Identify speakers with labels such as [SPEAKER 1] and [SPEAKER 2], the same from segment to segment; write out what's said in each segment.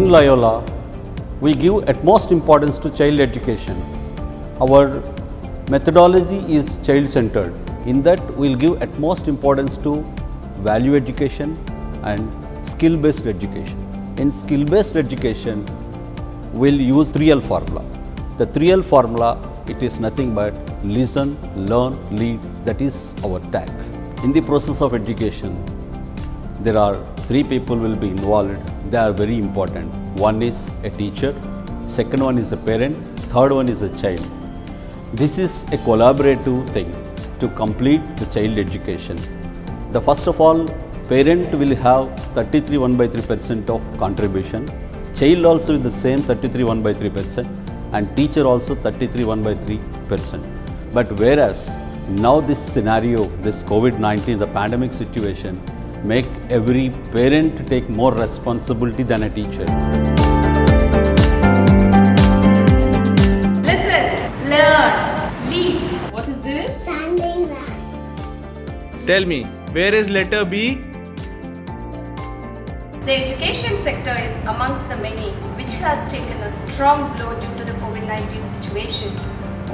[SPEAKER 1] in Loyola, we give utmost importance to child education. Our methodology is child-centered. In that, we will give utmost importance to value education and skill-based education. In skill-based education, we will use 3L formula. The 3L formula, it is nothing but listen, learn, lead. That is our tag. In the process of education, there are 3 people will be involved. They are very important. One is a teacher, second one is a parent, third one is a child. This is a collaborative thing to complete the child education. The first of all, parent will have 33 1/3% of contribution, child also with the same 33 1/3%, and teacher also 33 1/3%. But whereas now this scenario, this COVID-19, the pandemic situation, make every parent take more responsibility than a teacher.
[SPEAKER 2] Listen, learn, lead.
[SPEAKER 3] What is this?
[SPEAKER 4] Standing line.
[SPEAKER 5] Tell me, where is letter B?
[SPEAKER 2] The education sector is amongst the many which has taken a strong blow due to the COVID-19 situation.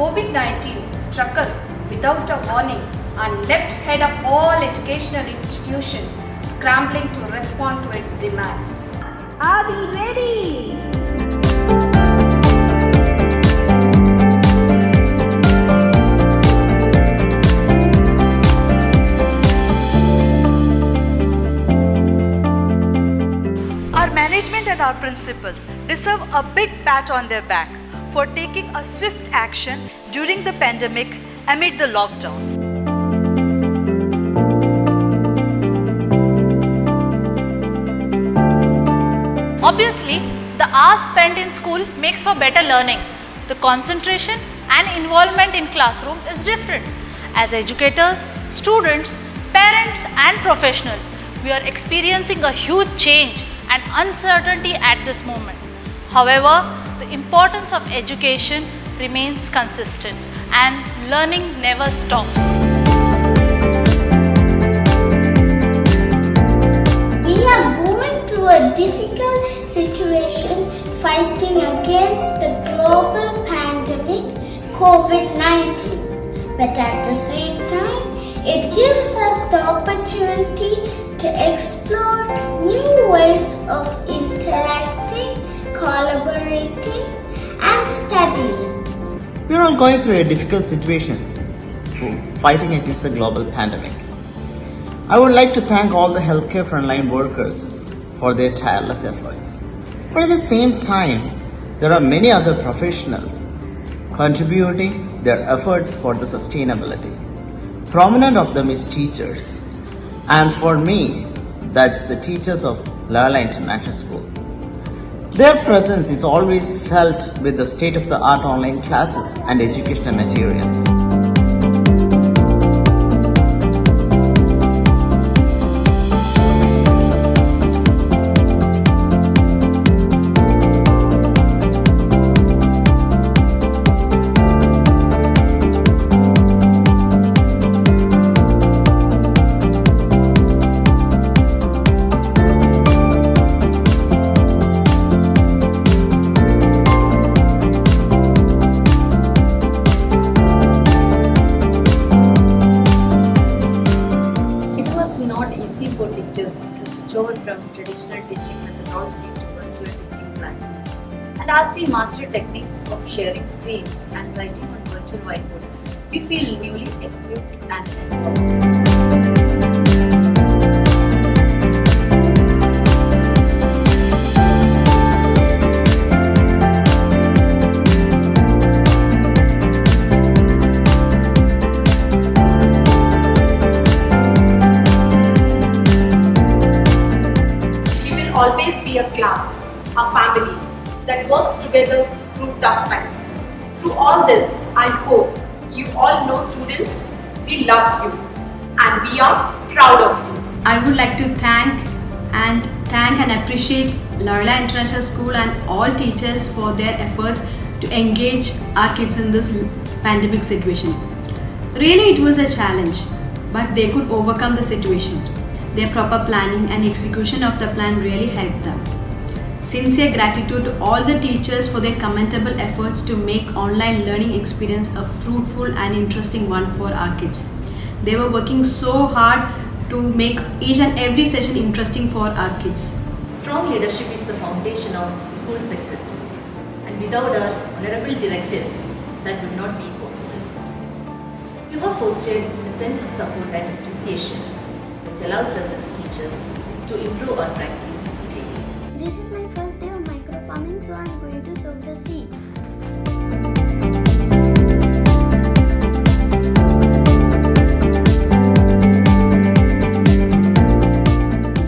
[SPEAKER 2] COVID-19 struck us without a warning and left head of all educational institutions scrambling to respond to its demands.
[SPEAKER 3] Are we ready?
[SPEAKER 6] Our management and our principals deserve a big pat on their back for taking a swift action during the pandemic amid the lockdown.
[SPEAKER 7] Obviously, the hours spent in school makes for better learning. The concentration and involvement in classroom is different. As educators, students, parents and professionals, we are experiencing a huge change and uncertainty at this moment. However, the importance of education remains consistent and learning never stops.
[SPEAKER 4] We are going through a difficult situation fighting against the global pandemic COVID-19. But at the same time, it gives us the opportunity to explore new ways of interacting, collaborating, and studying.
[SPEAKER 8] We are all going through a difficult situation, fighting against the global pandemic. I would like to thank all the healthcare frontline workers for their tireless efforts. But at the same time, there are many other professionals contributing their efforts for the sustainability. Prominent of them is teachers. And for me, that's the teachers of Loyola International School. Their presence is always felt with the state-of-the-art online classes and educational materials.
[SPEAKER 2] For teachers to switch over from traditional teaching methodology to virtual teaching platform. And as we master techniques of sharing screens and writing on virtual whiteboards, we feel newly equipped and empowered.
[SPEAKER 9] Always be a class, a family that works together through tough times. Through all this, I hope you all know, students, we love you and we are proud of you.
[SPEAKER 10] I would like to thank and appreciate Loyola International School and all teachers for their efforts to engage our kids in this pandemic situation. Really, it was a challenge, but they could overcome the situation. Their proper planning and execution of the plan really helped them. Sincere gratitude to all the teachers for their commendable efforts to make online learning experience a fruitful and interesting one for our kids. They were working so hard to make each and every session interesting for our kids.
[SPEAKER 11] Strong leadership is the foundation of school success, and without our honorable directives, that would not be possible. You have fostered a sense of support and appreciation which allows us as teachers to improve our practice daily.
[SPEAKER 4] This is my first day of microfarming, so I'm going to sow the seeds.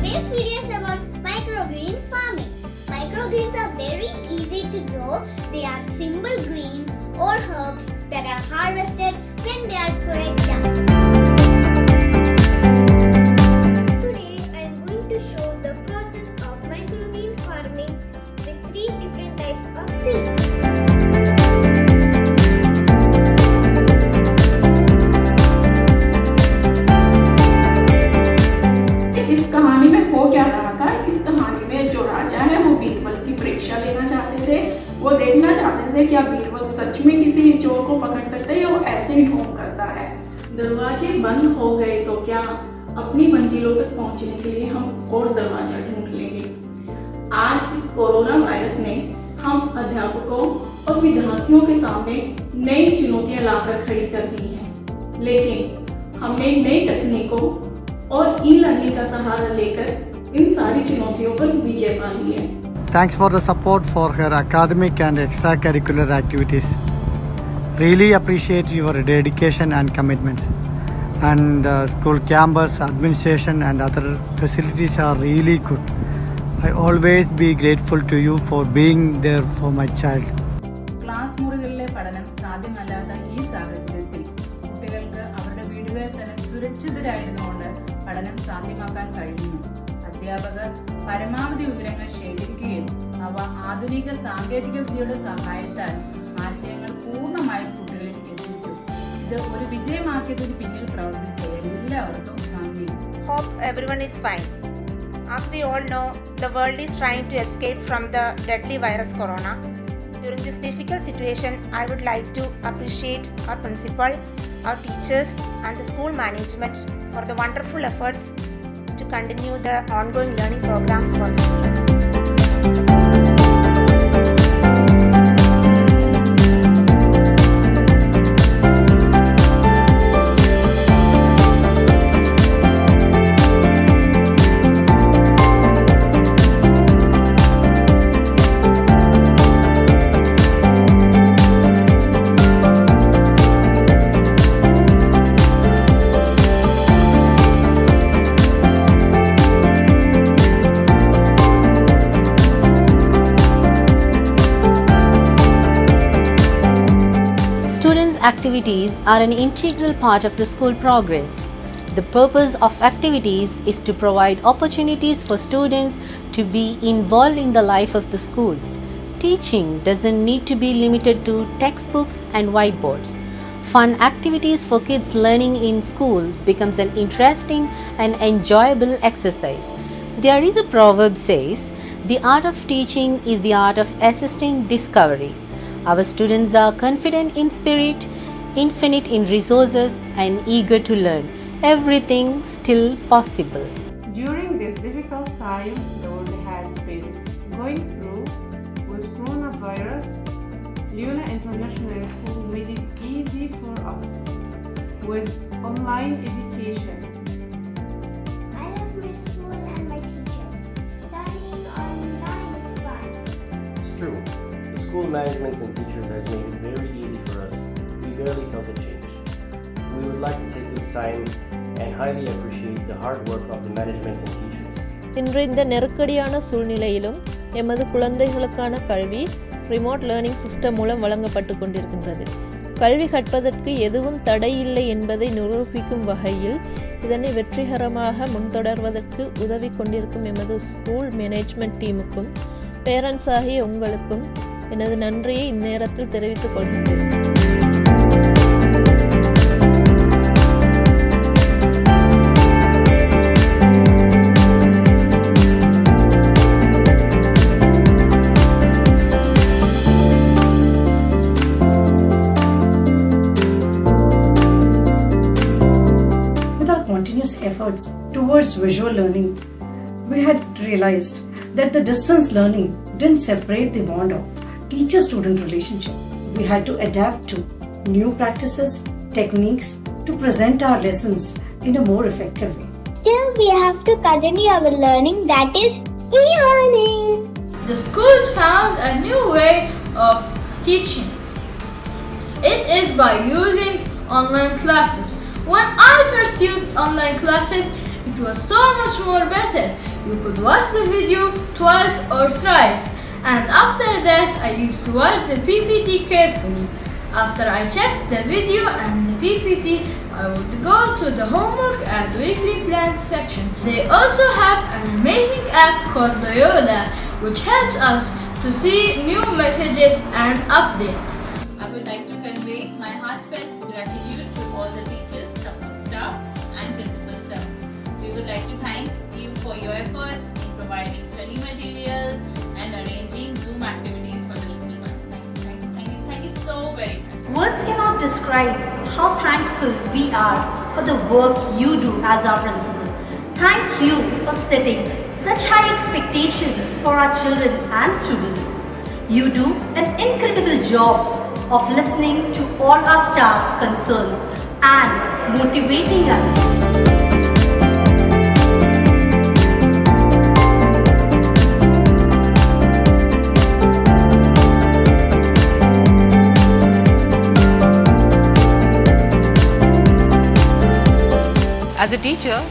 [SPEAKER 4] Today's video is about microgreen farming. Microgreens are very easy to grow. They are simple greens or herbs that are harvested when they are quite young. Today I am going to show the process of microgreen farming with 3 different types of seeds.
[SPEAKER 3] इस कहानी में हो क्या रहा था? इस कहानी में जो राजा है वो बीरबल की परीक्षा लेना चाहते थे। वो देखना चाहते थे क्या बीरबल सच में किसी चोर को पकड़ सकता है या वो ऐसे ही ढोंग करता है। दरवाजे बंद हो गए तो क्या अपनी मंजिलों तक पहुंचने के लिए हम और दरवाजा ढूंढ लेंगे। आज इस कोरोना वायरस ने हम अध्यापकों और विद्यार्थियों के सामने नई चुनौतियां लाकर खड़ी कर दी हैं, लेकिन हमने नई तकनीकों और ई लर्निंग का सहारा लेकर इन सारी चुनौतियों पर विजय पा ली है।
[SPEAKER 12] Thanks for the support for her academic and extracurricular activities. Really appreciate your dedication and commitments. And the school campus, administration and other facilities are really good. I always be grateful to you for being there for my child.
[SPEAKER 3] Class മുറികളിലെ പഠനം സാധ്യമല്ലാത്ത ഈ സാഹചര്യത്തിൽ കുട്ടികൾക്ക് അവരുടെ വീടുകളിൽ തന്നെ സുരക്ഷിതരായിരുന്നുകൊണ്ട് പഠനം സാധ്യമാക്കാൻ കഴിയുന്നു. അധ്യാപകർ പരമാവധി വിവരങ്ങൾ ശേഖരിക്കുകയും അവ ആധുനിക സാങ്കേതിക വിദ്യയുടെ സഹായത്താൽ ആശയങ്ങൾ പൂർണ്ണമായും കുട്ടികളിൽ എത്തിച്ചു. ഇത് ഒരു വിജയമാക്കിയതിന് പിന്നിൽ പ്രവർത്തിച്ച എല്ലാവർക്കും നന്ദി.
[SPEAKER 13] Hope everyone is fine. As we all know, the world is trying to escape from the deadly virus corona. During this difficult situation, I would like to appreciate our principal, our teachers and the school management for the wonderful efforts to continue the ongoing learning programs for the children.
[SPEAKER 14] Activities are an integral part of the school program. The purpose of activities is to provide opportunities for students to be involved in the life of the school. Teaching doesn't need to be limited to textbooks and whiteboards. Fun activities for kids learning in school becomes an interesting and enjoyable exercise. There is a proverb says, "The art of teaching is the art of assisting discovery." Our students are confident in spirit, infinite in resources and eager to learn. Everything still possible.
[SPEAKER 15] During this difficult time the world has been going through with coronavirus, Leona International School made it easy for us with online education.
[SPEAKER 4] I love my school and my teachers. Studying online is fun.
[SPEAKER 16] It's true. The school management and teachers has made it very easy for us. We barely felt a change. We would like to take this time and highly appreciate the hard work of the management and teachers.
[SPEAKER 17] இன்று இந்த நெருக்கடியான சூழ்நிலையிலும் எமது குழந்தைகளுக்கான கல்வி remote learning system மூலம் வழங்கப்பட்டு கொண்டிருக்கின்றது. கல்வி கற்பதற்கு எதுவும் தடையில்லை என்பதை நிரூபிக்கும் வகையில் இதனை வெற்றிகரமாக முன்தொடர்வதற்கு உதவி கொண்டிருக்கும் எமது ஸ்கூல் மேனேஜ்மெண்ட் டீமுக்கும் பேரண்ட்ஸ் ஆகிய உங்களுக்கும் எனது நன்றியை இந்நேரத்தில் தெரிவித்துக் கொள்கின்றேன்.
[SPEAKER 18] efforts towards visual learning, we had realized that the distance learning didn't separate the bond of teacher-student relationship. We had to adapt to new practices, techniques to present our lessons in a more effective way.
[SPEAKER 4] Still, we have to continue our learning, that is e-learning.
[SPEAKER 19] The schools found a new way of teaching. It is by using online classes. When I first used online classes, it was so much more better. You could watch the video twice or thrice, and after that I used to watch the PPT carefully. After I checked the video and the PPT, I would go to the homework and weekly plans section. They also have an amazing app called Loyola, which helps us to see new messages and updates.
[SPEAKER 20] I would like to convey my heartfelt gratitude to all the teachers, support staff and principal staff. We would like to thank you for your efforts in providing study materials and arranging Zoom activities for the little ones. Thank you so very much.
[SPEAKER 21] Words cannot describe how thankful we are for the work you do as our principal. Thank you for setting such high expectations for our children and students. You do an incredible job of listening to all our staff concerns and motivating us.
[SPEAKER 22] As a teacher,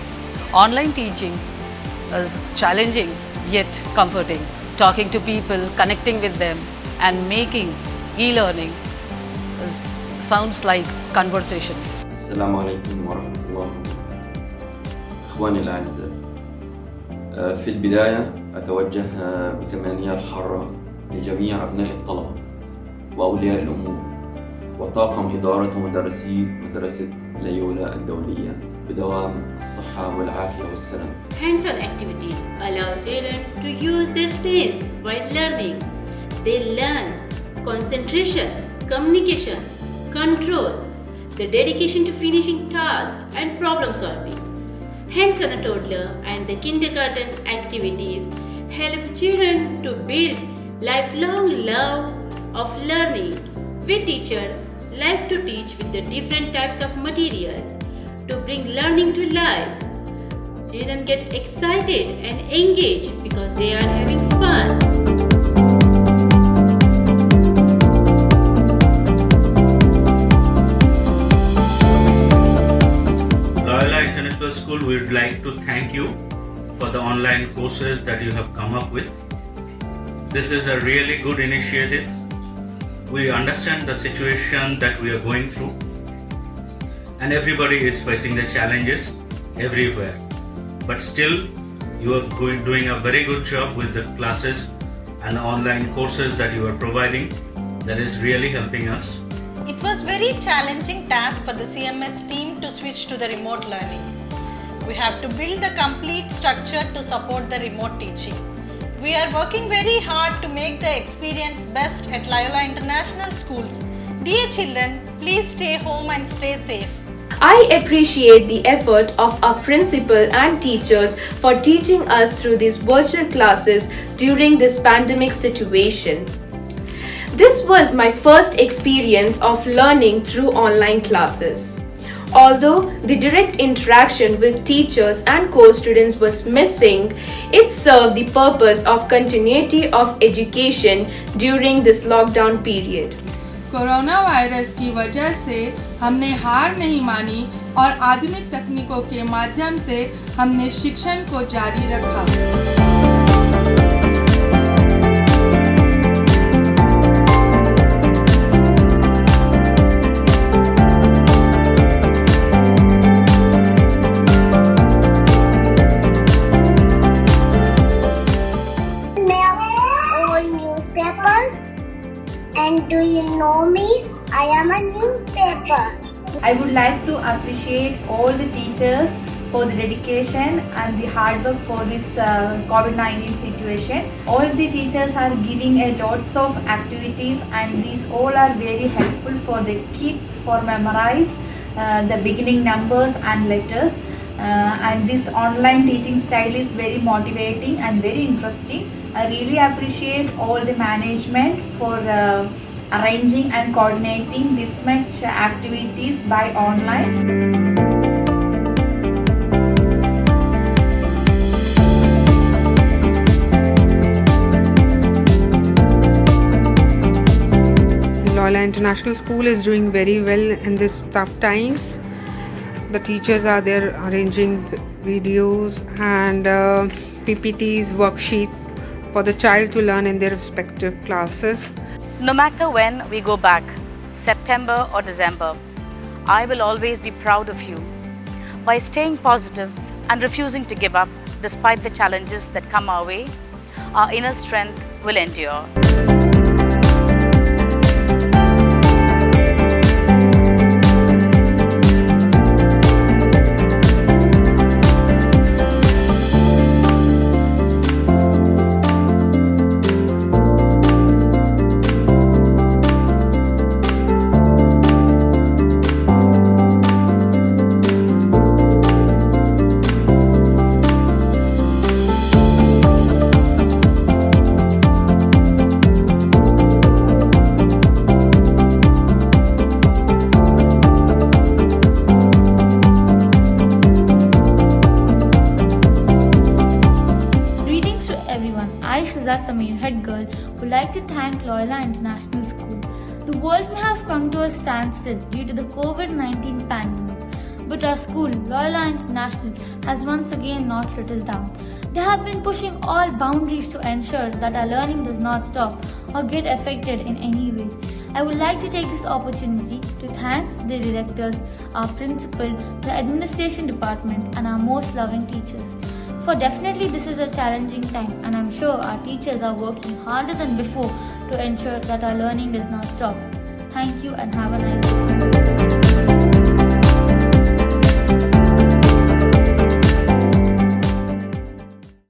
[SPEAKER 22] online teaching is challenging yet comforting. Talking to people, connecting with them and making e-learning sounds like conversation.
[SPEAKER 23] السلام عليكم ورحمة الله إخواني الأعزاء. في البداية أتوجه بتمانية الحارة لجميع أبناء الطلبة وأولياء الأمور وطاقم إدارة ومدرسي مدرسة ليولا الدولية بدوام الصحة والعافية والسلام.
[SPEAKER 24] Hands-on activities allow children to use their sense while learning. They learn concentration, communication, control, the dedication to finishing tasks and problem solving. Hands-on toddler and the kindergarten activities help children to build lifelong love of learning. We teachers like to teach with the different types of materials to bring learning to life. Children get excited and engaged because they are having fun.
[SPEAKER 25] Loyola International School, we would like to thank you for the online courses that you have come up with. This is a really good initiative. We understand the situation that we are going through, and everybody is facing the challenges everywhere. But still, you are doing a very good job with the classes and the online courses that you are providing. That is really helping us.
[SPEAKER 7] It was very challenging task for the CMS team to switch to the remote learning. We have to build the complete structure to support the remote teaching. We are working very hard to make the experience best at Loyola International Schools. Dear children, please stay home and stay safe.
[SPEAKER 26] I appreciate the effort of our principal and teachers for teaching us through these virtual classes during this pandemic situation. This was my first experience of learning through online classes. Although the direct interaction with teachers and co-students was missing, it served the purpose of continuity of education during this lockdown period.
[SPEAKER 27] Corona virus की वजह से हमने हार नहीं मानी और आधुनिक तकनीकों के माध्यम से हमने शिक्षण को जारी रखा।
[SPEAKER 4] And do you know me? I am a newspaper.
[SPEAKER 28] I would like to appreciate all the teachers for the dedication and the hard work for this COVID-19 situation. All the teachers are giving a lots of activities, and these all are very helpful for the kids for memorize the beginning numbers and letters. and this online teaching style is very motivating and very interesting. I really appreciate all the management for arranging and coordinating this much activities by online.
[SPEAKER 15] Loyola International School is doing very well in these tough times. The teachers are there arranging videos and PPTs, worksheets for the child to learn in their respective classes.
[SPEAKER 7] No matter when we go back, September or December, I will always be proud of you. By staying positive and refusing to give up despite the challenges that come our way, our inner strength will endure.
[SPEAKER 1] Samir, head girl, would like to thank Loyola International School. The world may have come to a standstill due to the COVID-19 pandemic, but our school, Loyola International, has once again not let us down. They have been pushing all boundaries to ensure that our learning does not stop or get affected in any way. I would like to take this opportunity to thank the directors, our principal, the administration department, and our most loving teachers. For definitely this is a challenging time, and I'm sure our teachers are working harder than before to ensure that our learning does not stop. Thank you and have a nice day.